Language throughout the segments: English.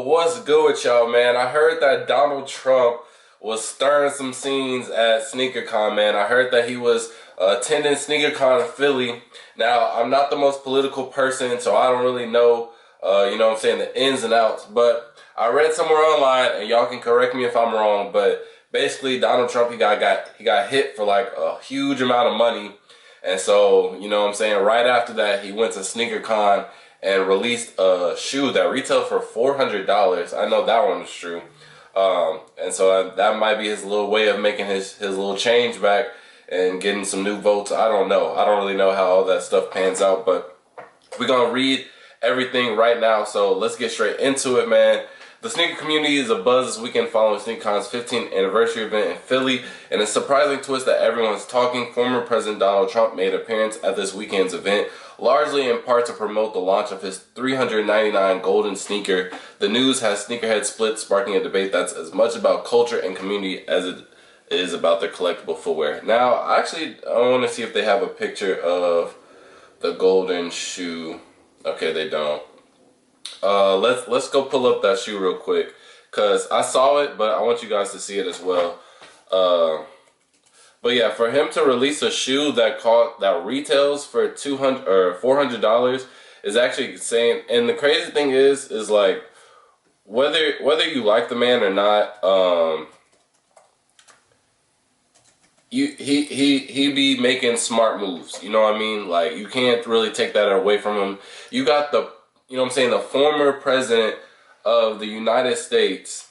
what's good with y'all, man? I heard that Donald Trump was stirring some scenes at SneakerCon, man. I heard that he was attending SneakerCon in Philly. Now, I'm not the most political person, so I don't really know, the ins and outs. But I read somewhere online, and y'all can correct me if I'm wrong, but basically Donald Trump, he got hit for like a huge amount of money. And so, right after that, he went to SneakerCon and released a shoe that retailed for $400. I know that one was true. And so that might be his little way of making his little change back and getting some new votes. I don't know. I don't really know how all that stuff pans out, but we're going to read everything right now. So let's get straight into it, man. The sneaker community is abuzz this weekend following SneakerCon's 15th anniversary event in Philly, and a surprising twist that everyone's talking. Former President Donald Trump made an appearance at this weekend's event, largely in part to promote the launch of his $399 golden sneaker. The news has sneakerheads split, sparking a debate that's as much about culture and community as it is about their collectible footwear. Now, I want to see if they have a picture of the golden shoe. Okay, they don't. Let's go pull up that shoe real quick, cause I saw it, but I want you guys to see it as well. But yeah, for him to release a shoe that retails for $200 or $400 is actually insane. And the crazy thing is like whether you like the man or not, he be making smart moves. You know what I mean? Like, you can't really take that away from him. You got the former president of the United States.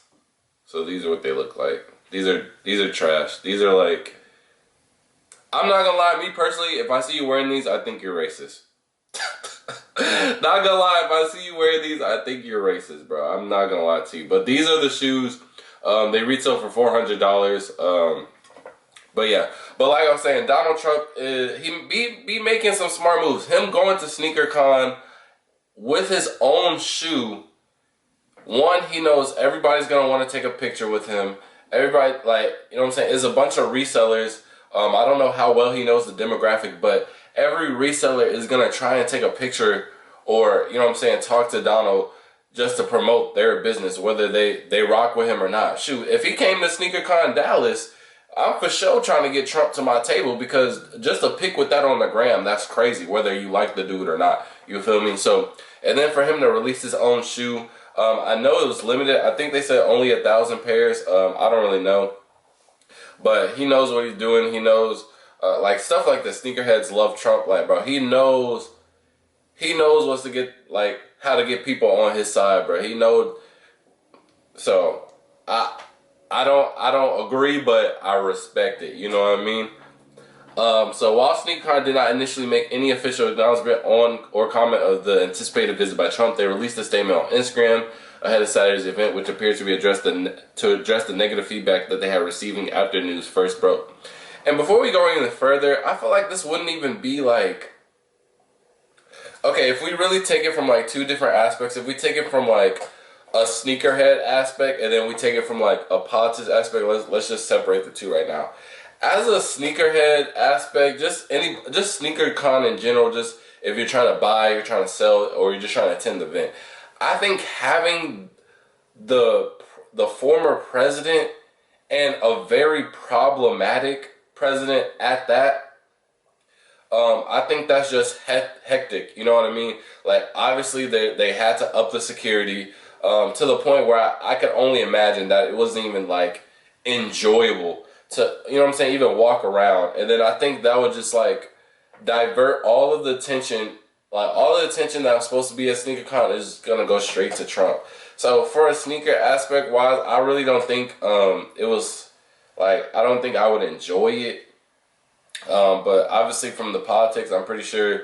So these are what they look like. These are trash. These are like, I'm not gonna lie, me personally, if I see you wearing these, I think you're racist. Not gonna lie, if I see you wearing these, I think you're racist, bro. I'm not gonna lie to you. But these are the shoes. They retail for $400. But yeah, but like I was saying, Donald Trump, he be making some smart moves. Him going to SneakerCon with his own shoe. One, he knows everybody's gonna want to take a picture with him. Everybody, there's a bunch of resellers. I don't know how well he knows the demographic, but every reseller is gonna try and take a picture or, talk to Donald just to promote their business, whether they rock with him or not. Shoot, if he came to SneakerCon Dallas, I'm for sure trying to get Trump to my table, because just a pic with that on the gram, that's crazy, whether you like the dude or not. You feel me? So, and then for him to release his own shoe, I know it was limited. I think they said only 1,000 pairs. I don't really know. But he knows what he's doing. He knows, like, stuff like the sneakerheads love Trump. Like, bro, he knows what's to get, like, how to get people on his side, bro. He knows. So, I don't agree, but I respect it. You know what I mean? So while SneakerCon did not initially make any official announcement on or comment of the anticipated visit by Trump, they released a statement on Instagram ahead of Saturday's event, which appears to be address the negative feedback that they had receiving after news first broke. And before we go any further, I feel like this wouldn't even be like, okay, if we really take it from like two different aspects, if we take it from like a sneakerhead aspect and then we take it from like a politics aspect, let's just separate the two right now. As a sneakerhead aspect, just SneakerCon in general, just if you're trying to buy, you're trying to sell, or you're just trying to attend the event, I think having the former president, and a very problematic president at that, I think that's just hectic. You know what I mean? Like, obviously they had to up the security to the point where I could only imagine that it wasn't even like enjoyable to, even walk around. And then I think that would just like divert all of the attention, like all the attention that was supposed to be at SneakerCon is gonna go straight to Trump. So for a sneaker aspect wise, I really don't think it was like, I don't think I would enjoy it. But obviously from the politics, I'm pretty sure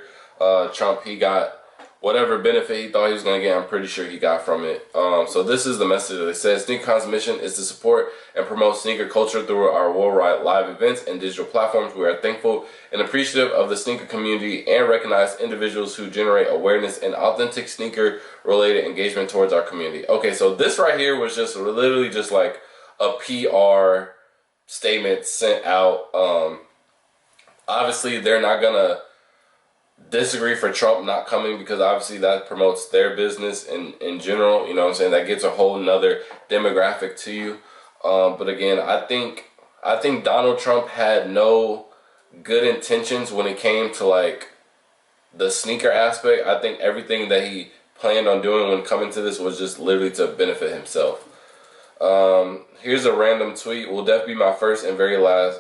Trump, he got whatever benefit he thought he was going to get, I'm pretty sure he got from it. So this is the message that it says: SneakerCon's mission is to support and promote sneaker culture through our worldwide live events and digital platforms. We are thankful and appreciative of the sneaker community and recognize individuals who generate awareness and authentic sneaker-related engagement towards our community. Okay, so this right here was just literally just like a PR statement sent out. Obviously, they're not gonna disagree for Trump not coming, because obviously that promotes their business in general. You know what I'm saying? That gets a whole nother demographic to you. But again, I think Donald Trump had no good intentions when it came to like the sneaker aspect. I think everything that he planned on doing when coming to this was just literally to benefit himself. Here's a random tweet. Will definitely be my first and very last.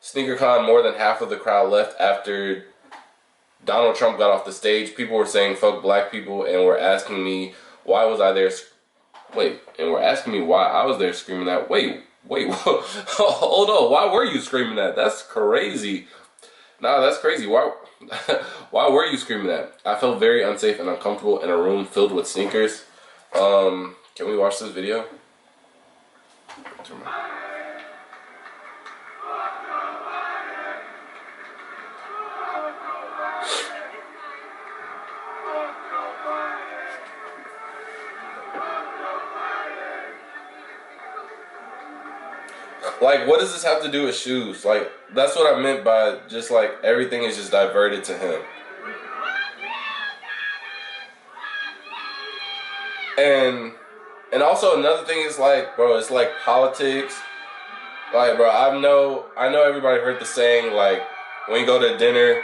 SneakerCon, more than half of the crowd left after Donald Trump got off the stage. People were saying fuck black people and were asking me why was I there. And were asking me why I was there screaming that. Wait, hold on. Why were you screaming that? That's crazy. Nah, that's crazy. Why why were you screaming that? I felt very unsafe and uncomfortable in a room filled with sneakers. Can we watch this video? Like, what does this have to do with shoes? Like, that's what I meant by just like everything is just diverted to him. And also another thing is like, bro, it's like politics. Like, bro, I know everybody heard the saying, like, when you go to dinner,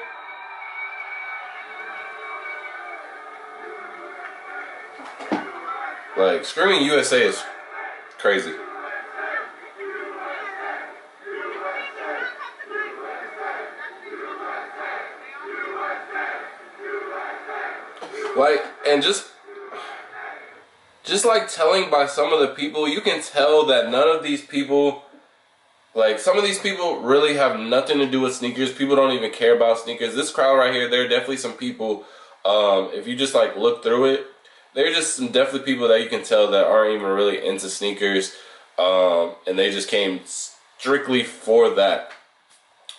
like, screaming USA is crazy. Like, and just like telling by some of the people, you can tell that none of these people, like some of these people really have nothing to do with sneakers. People don't even care about sneakers. This crowd right here, there are definitely some people, if you just like look through it, there are just some definitely people that you can tell that aren't even really into sneakers, and they just came strictly for that.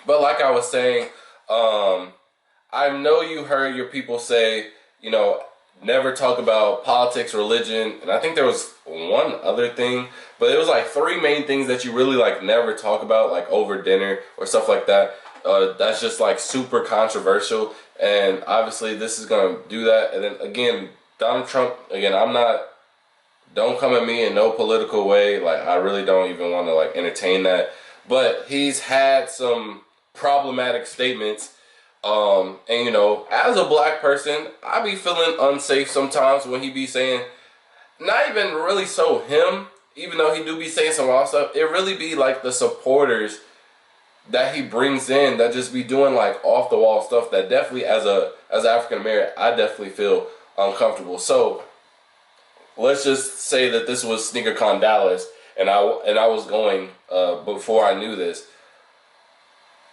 But like I was saying, I know you heard your people say, you know, never talk about politics, religion, and I think there was one other thing, but it was like three main things that you really like never talk about, like over dinner or stuff like that. That's just like super controversial, and obviously this is gonna do that. And then again, Donald Trump, again, don't come at me in no political way. Like, I really don't even want to like entertain that, but he's had some problematic statements. And you know, as a black person, I be feeling unsafe sometimes when he be saying, not even really so him, even though he do be saying some wild stuff, it really be like the supporters that he brings in that just be doing like off the wall stuff that definitely as African American, I definitely feel uncomfortable. So let's just say that this was SneakerCon Dallas and I was going before I knew this.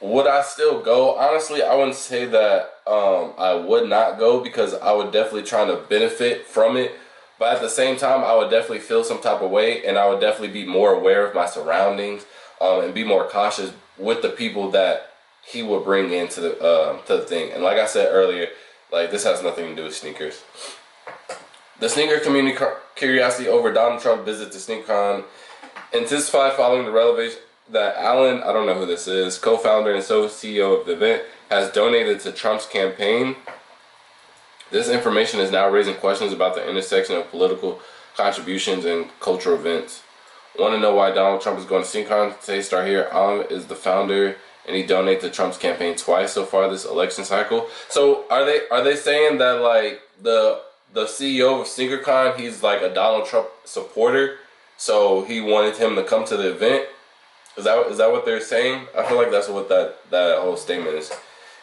Would I still go? Honestly, I wouldn't say that I would not go, because I would definitely try to benefit from it. But at the same time, I would definitely feel some type of way, and I would definitely be more aware of my surroundings, and be more cautious with the people that he would bring into the thing. And like I said earlier, like, this has nothing to do with sneakers. The sneaker community curiosity over Donald Trump visit to SneakerCon intensified following the revelation that Alan, I don't know who this is, co-founder and CEO of the event, has donated to Trump's campaign. This information is now raising questions about the intersection of political contributions and cultural events. Want to know why Donald Trump is going to SneakerCon? Today, start here. Alan is the founder, and he donated to Trump's campaign twice so far this election cycle. So are they saying that like the CEO of SneakerCon, he's like a Donald Trump supporter, so he wanted him to come to the event? Is that what they're saying? I feel like that's what that whole statement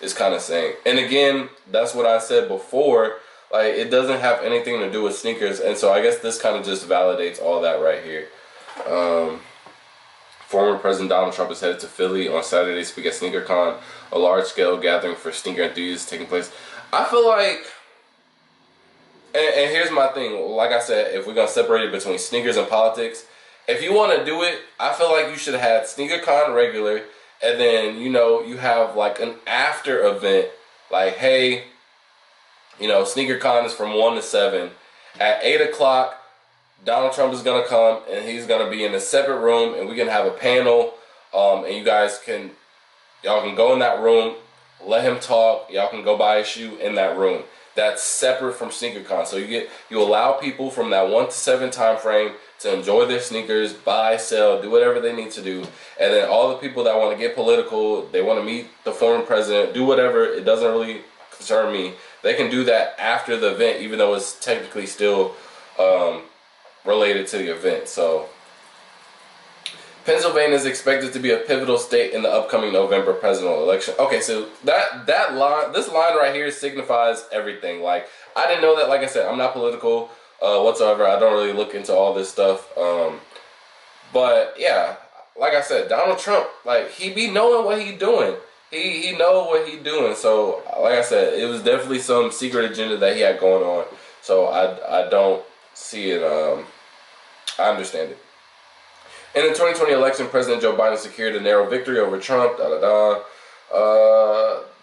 is kind of saying. And again, that's what I said before. Like, it doesn't have anything to do with sneakers, and so I guess this kind of just validates all that right here. Former President Donald Trump is headed to Philly on Saturday to speak at SneakerCon, a large-scale gathering for sneaker enthusiasts taking place. I feel like, and here's my thing. Like I said, if we're gonna separate it between sneakers and politics, if you want to do it, I feel like you should have had SneakerCon regular, and then, you know, you have like an after event, like, hey, you know, SneakerCon is from 1 to 7. At 8 o'clock, Donald Trump is gonna come, and he's gonna be in a separate room, and we can have a panel, and y'all can go in that room, let him talk. Y'all can go buy a shoe in that room. That's separate from SneakerCon. So you allow people from that 1 to 7 time frame to enjoy their sneakers, buy, sell, do whatever they need to do. And then all the people that want to get political, they want to meet the former president, do whatever, it doesn't really concern me. They can do that after the event, even though it's technically still related to the event. So Pennsylvania is expected to be a pivotal state in the upcoming November presidential election. Okay, so that line, this line right here signifies everything. Like, I didn't know that. Like I said, I'm not political whatsoever. I don't really look into all this stuff. But yeah, like I said, Donald Trump, like, he be knowing what he doing. He know what he doing. So like I said, it was definitely some secret agenda that he had going on. So I don't see it. I understand it. In the 2020 election, President Joe Biden secured a narrow victory over Trump.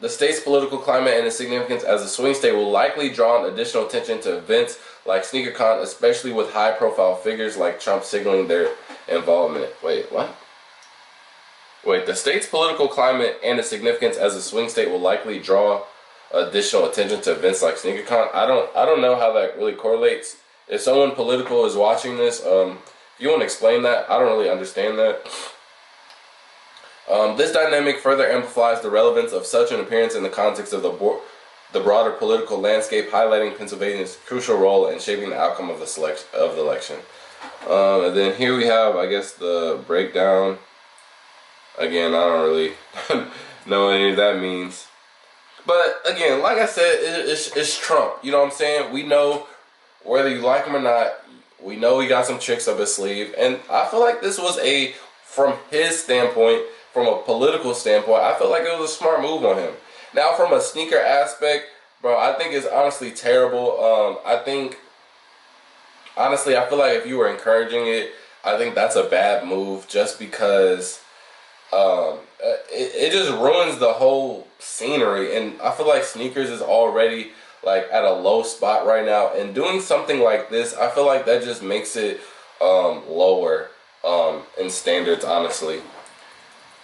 The state's political climate and its significance as a swing state will likely draw an additional attention to events like SneakerCon, especially with high-profile figures like Trump signaling their involvement. Wait, what? Wait, the state's political climate and its significance as a swing state will likely draw additional attention to events like SneakerCon. I don't know how that really correlates. If someone political is watching this, you want to explain that? I don't really understand that. This dynamic further amplifies the relevance of such an appearance in the context of the broader political landscape, highlighting Pennsylvania's crucial role in shaping the outcome of the election. And then here we have, I guess, the breakdown. Again, I don't really know what any of that means. But again, like I said, it's Trump. You know what I'm saying? We know, whether you like him or not, we know he got some tricks up his sleeve. And I feel like this was from his standpoint, from a political standpoint, I feel like it was a smart move on him. Now, from a sneaker aspect, bro, I think it's honestly terrible. Honestly, I feel like if you were encouraging it, I think that's a bad move, just because it just ruins the whole scenery. And I feel like sneakers is already like at a low spot right now, and doing something like this, I feel like that just makes it lower in standards, honestly.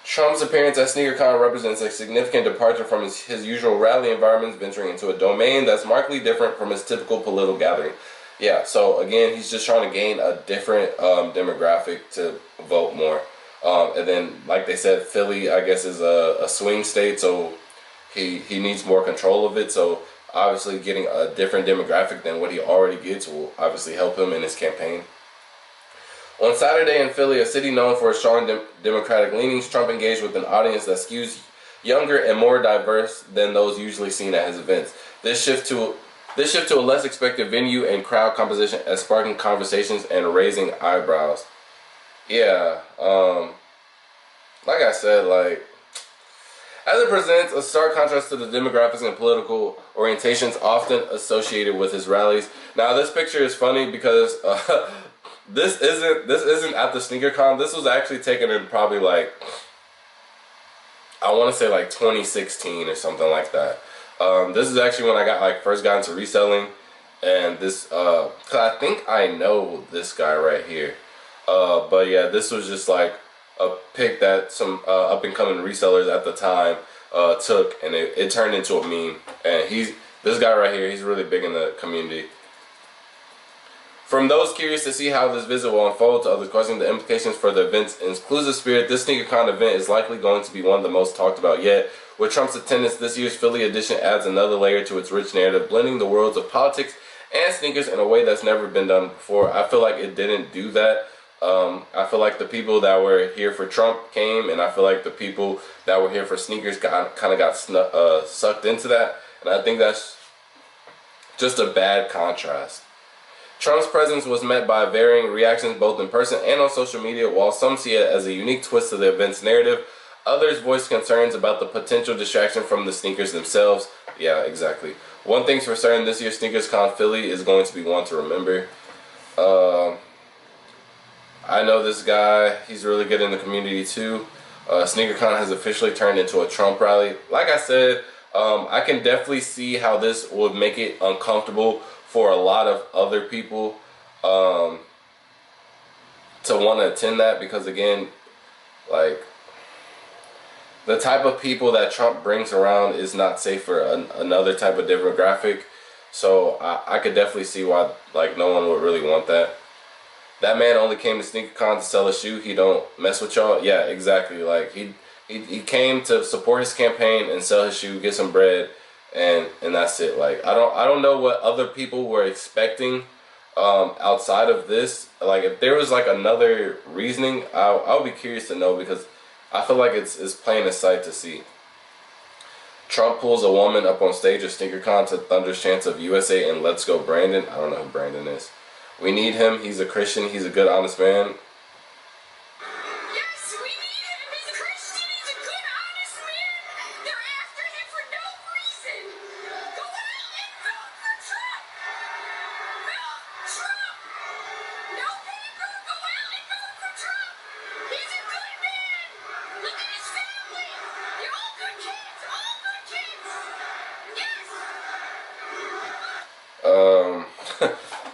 Trump's appearance at SneakerCon represents a significant departure from his usual rally environments, venturing into a domain that's markedly different from his typical political gathering. Yeah, so again, he's just trying to gain a different demographic to vote more. And then, like they said, Philly, I guess, is a swing state, so he needs more control of it. So obviously getting a different demographic than what he already gets will obviously help him in his campaign. On Saturday in Philly, a city known for its strong Democratic leanings, Trump engaged with an audience that skews younger and more diverse than those usually seen at his events. This shift to a less expected venue and crowd composition as sparking conversations and raising eyebrows. Yeah, like I said, like, as it presents a stark contrast to the demographics and political orientations often associated with his rallies. Now, this picture is funny because this isn't at the SneakerCon. This was actually taken in probably like, I want to say like 2016 or something like that. This is actually when I first got into reselling, and this cause I think I know this guy right here. But yeah, this was just like a pic that some up and coming resellers at the time took, and it turned into a meme. And this guy right here, he's really big in the community. From those curious to see how this visit will unfold to others questioning the implications for the event's inclusive spirit, this SneakerCon event is likely going to be one of the most talked about yet. With Trump's attendance, this year's Philly edition adds another layer to its rich narrative, blending the worlds of politics and sneakers in a way that's never been done before. I feel like it didn't do that. I feel like the people that were here for Trump came, and I feel like the people that were here for sneakers kind of got sucked into that. And I think that's just a bad contrast. Trump's presence was met by varying reactions both in person and on social media. While some see it as a unique twist to the event's narrative, others voiced concerns about the potential distraction from the sneakers themselves. Yeah, exactly. One thing's for certain, this year's SneakersCon Philly is going to be one to remember. I know this guy, he's really good in the community too. SneakerCon has officially turned into a Trump rally. Like I said, I can definitely see how this would make it uncomfortable for a lot of other people to want to attend that, because again, like, the type of people that Trump brings around is not safe for another type of demographic. So I could definitely see why like no one would really want that. That man only came to SneakerCon to sell a shoe. He don't mess with y'all. Yeah, exactly. Like he came to support his campaign and sell his shoe, get some bread, and that's it. Like I don't know what other people were expecting outside of this. Like if there was like another reasoning, I would be curious to know, because I feel like it's plain as sight to see. Trump pulls a woman up on stage at SneakerCon to thunderous chants of USA and Let's Go Brandon. I don't know who Brandon is. We need him. He's a Christian. He's a good, honest man. Yes, we need him. He's a Christian. He's a good, honest man. They're after him for no reason. Go out and vote for Trump. Vote Trump. No paper. Go out and vote for Trump. He's a good man. Look at his family. They're all good kids. All good kids. Yes.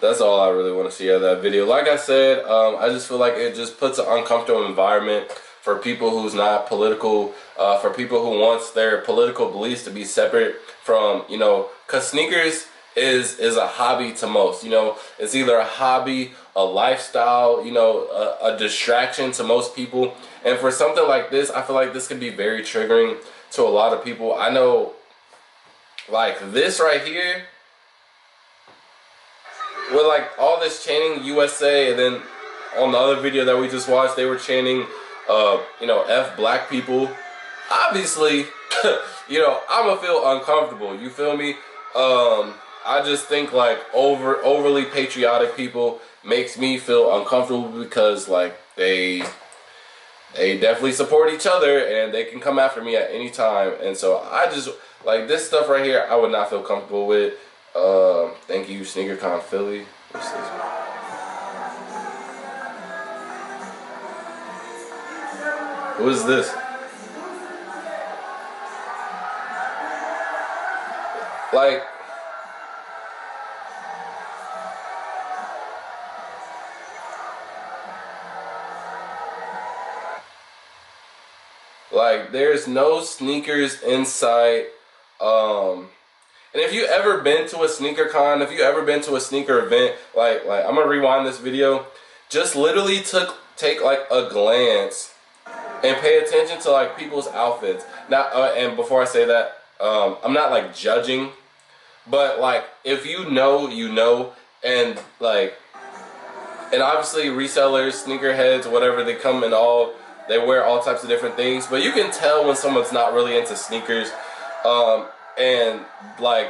That's all I really want to see out of that video. Like I said, I just feel like it just puts an uncomfortable environment for people who's not political, for people who wants their political beliefs to be separate from, you know, because sneakers is a hobby to most. You know, it's either a hobby, a lifestyle, you know, a distraction to most people. And for something like this, I feel like this can be very triggering to a lot of people. I know, like this right here, with like all this chanting USA, and then on the other video that we just watched, they were chanting, you know, F black people. Obviously, you know, I'ma feel uncomfortable. You feel me? I just think like overly patriotic people makes me feel uncomfortable, because like they definitely support each other and they can come after me at any time. And so I just like this stuff right here. I would not feel comfortable with. Thank you, SneakerCon Philly. What's this? Who is this? Like, there's no sneakers in sight. And if you ever been to a sneaker con, if you ever been to a sneaker event, like I'm gonna rewind this video, just literally take like a glance and pay attention to like people's outfits. Now, and before I say that, I'm not like judging, but like if you know, you know, and like, and obviously resellers, sneakerheads, whatever, they come in all, they wear all types of different things, but you can tell when someone's not really into sneakers. And like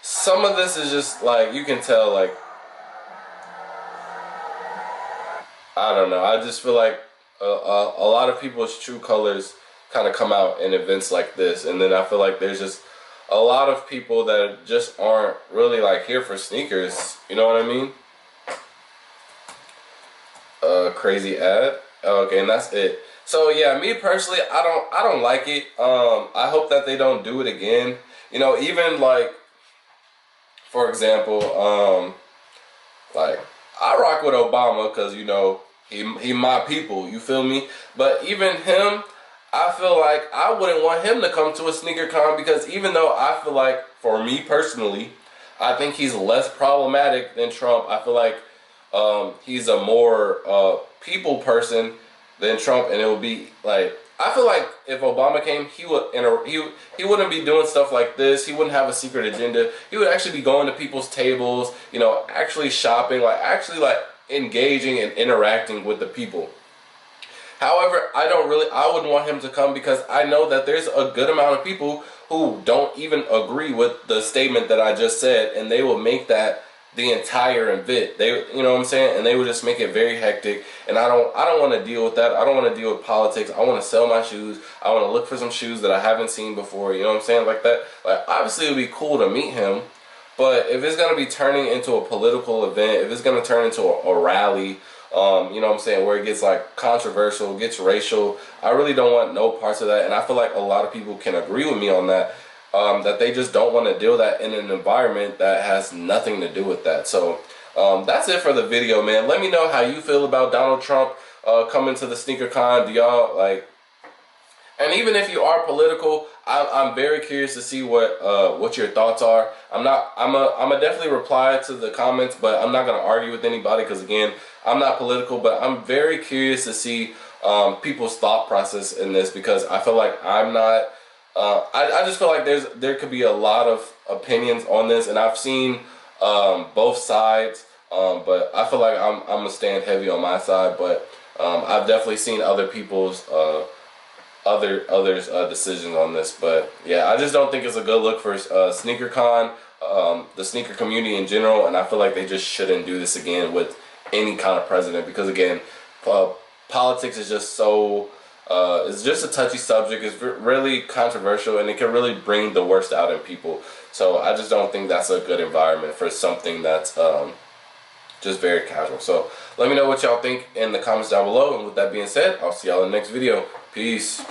some of this is just like, you can tell, like, I don't know, I just feel like a lot of people's true colors kind of come out in events like this. And then I feel like there's just a lot of people that just aren't really like here for sneakers, you know what I mean? Crazy ad. Okay, and that's it. So yeah, me personally, I don't like it. I hope that they don't do it again. You know, even like, for example, like I rock with Obama because, you know, he my people. You feel me? But even him, I feel like I wouldn't want him to come to a sneaker con, because even though I feel like, for me personally, I think he's less problematic than Trump. I feel like he's a more people person than Trump, and it would be like, I feel like if Obama came, he wouldn't be doing stuff like this. He wouldn't have a secret agenda. He would actually be going to people's tables, you know, actually shopping, like actually like engaging and interacting with the people. However, I wouldn't want him to come, because I know that there's a good amount of people who don't even agree with the statement that I just said, and they will make that the entire event. They, you know what I'm saying? And they would just make it very hectic. And I don't want to deal with that. I don't want to deal with politics. I want to sell my shoes. I want to look for some shoes that I haven't seen before. You know what I'm saying? Like that. Like, obviously it would be cool to meet him, but if it's going to be turning into a political event, if it's going to turn into a rally, you know what I'm saying, where it gets like controversial, gets racial, I really don't want no parts of that. And I feel like a lot of people can agree with me on that. That they just don't want to deal that in an environment that has nothing to do with that. So that's it for the video, man. Let me know how you feel about Donald Trump coming to the sneaker con. Do y'all like, And even if you are political, I'm very curious to see what your thoughts are. I'm a definitely reply to the comments, but I'm not gonna argue with anybody because again, I'm not political. But I'm very curious to see people's thought process in this because I feel like I'm not. I just feel like there could be a lot of opinions on this, and I've seen both sides. But I feel like I'm gonna stand heavy on my side. But I've definitely seen other people's others decisions on this. But yeah, I just don't think it's a good look for SneakerCon, the sneaker community in general, and I feel like they just shouldn't do this again with any kind of president because again, politics is just so. It's just a touchy subject. It's really controversial, and it can really bring the worst out in people. So I just don't think that's a good environment for something that's just very casual. So let me know what y'all think in the comments down below. And with that being said, I'll see y'all in the next video. Peace.